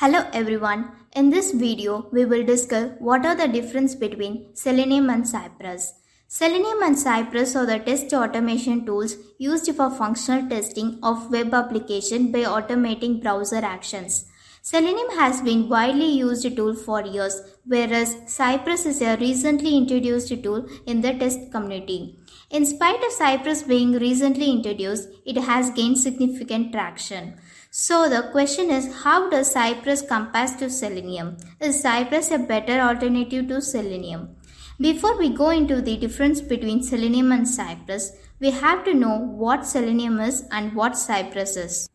Hello everyone. In this video, we will discuss what are the difference between Selenium and Cypress. Selenium and Cypress are the test automation tools used for functional testing of web application by automating browser actions. Selenium has been widely used tool for years, whereas Cypress is a recently introduced tool in the test community. In spite of Cypress being recently introduced, it has gained significant traction. So the question is, how does Cypress compare to Selenium? Is Cypress a better alternative to Selenium? Before we go into the difference between Selenium and Cypress, we have to know what Selenium is and what Cypress is.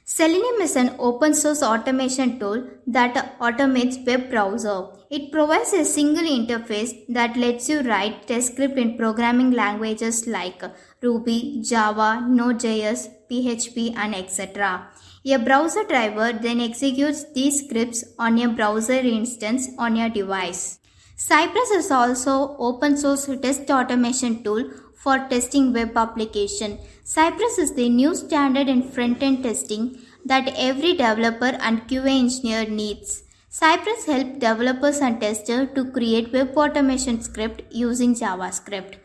Selenium is an open source automation tool that automates web browser. It provides a single interface that lets you write test script in programming languages like Ruby, Java, Node.js, PHP, and etc. A browser driver then executes these scripts on a browser instance on your device. Cypress is also open source test automation tool for testing web application. Cypress is the new standard in front-end testing that every developer and QA engineer needs. Cypress helps developers and testers to create web automation script using JavaScript.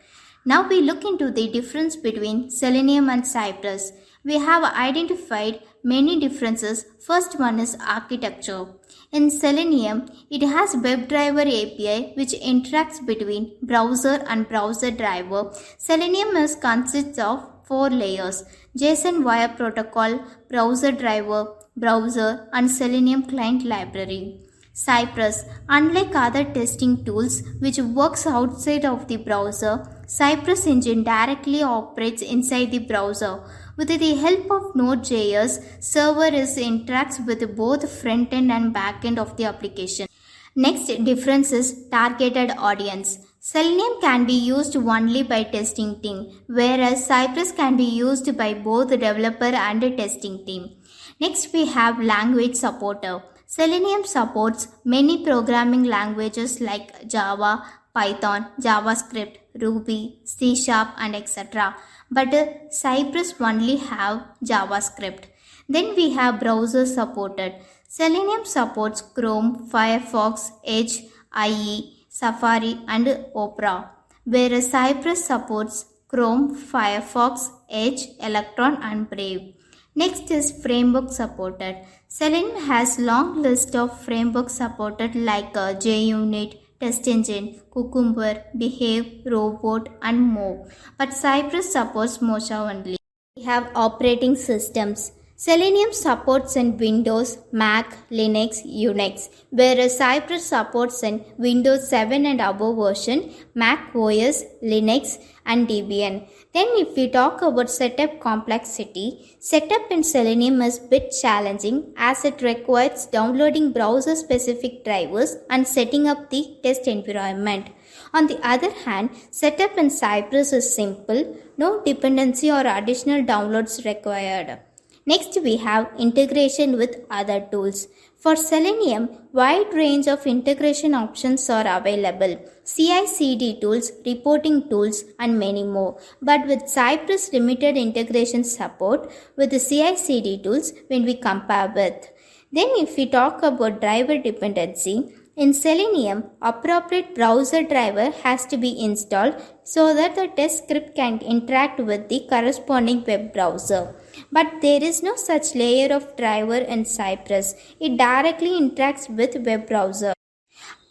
Now we look into the difference between Selenium and Cypress. We have identified many differences. First one is architecture. In Selenium, it has WebDriver API which interacts between browser and browser driver. Selenium consists of 4 layers: JSON via protocol, browser driver, browser, and Selenium client library. Cypress, unlike other testing tools which works outside of the browser, Cypress engine directly operates inside the browser. With the help of Node.js, server interacts with both front-end and back-end of the application. Next difference is targeted audience. Selenium can be used only by testing team, whereas Cypress can be used by both developer and testing team. Next we have language supporter. Selenium supports many programming languages like Java, Python, JavaScript, Ruby, C#, and etc. But Cypress only have JavaScript. Then we have browser supported. Selenium supports Chrome, Firefox, Edge, IE, Safari, and Opera, whereas Cypress supports Chrome, Firefox, Edge, Electron, and Brave. Next is framework supported. Selenium has long list of frameworks supported like JUnit, Test Engine, Cucumber, Behave, Robot, and more. But Cypress supports Mocha only. We have operating systems. Selenium supports in Windows, Mac, Linux, Unix, whereas Cypress supports in Windows 7 and above version, Mac OS, Linux, and Debian. Then if we talk about setup complexity, setup in Selenium is a bit challenging as it requires downloading browser-specific drivers and setting up the test environment. On the other hand, setup in Cypress is simple, no dependency or additional downloads required. Next we have integration with other tools. For Selenium, wide range of integration options are available. CI/CD tools, reporting tools, and many more. But with Cypress limited integration support with the CI/CD tools when we compare with. Then if we talk about driver dependency, in Selenium, appropriate browser driver has to be installed so that the test script can interact with the corresponding web browser. But there is no such layer of driver in Cypress. It directly interacts with web browser.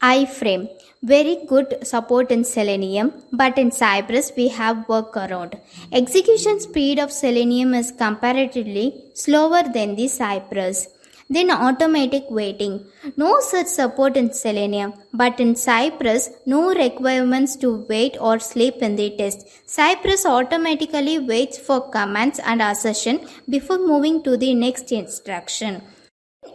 iframe. Very good support in Selenium, but in Cypress we have workaround. Execution speed of Selenium is comparatively slower than the Cypress. Then automatic waiting. No such support in Selenium, but in Cypress, no requirements to wait or sleep in the test. Cypress automatically waits for commands and assertion before moving to the next instruction.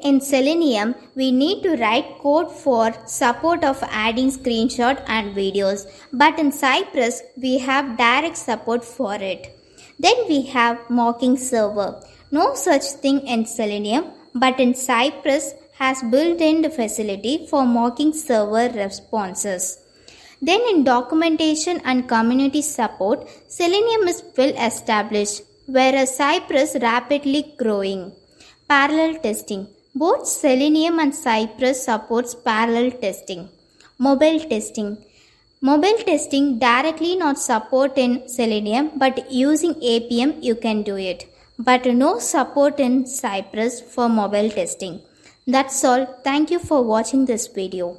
In Selenium, we need to write code for support of adding screenshot and videos, but in Cypress, we have direct support for it. Then we have mocking server. No such thing in Selenium, but in Cypress has built-in facility for mocking server responses. Then in documentation and community support, Selenium is well established, whereas Cypress rapidly growing. Parallel testing. Both Selenium and Cypress supports parallel testing. Mobile testing. Mobile testing directly not support in Selenium, but using APM you can do it. But no support in Cypress for mobile testing. That's all. Thank you for watching this video.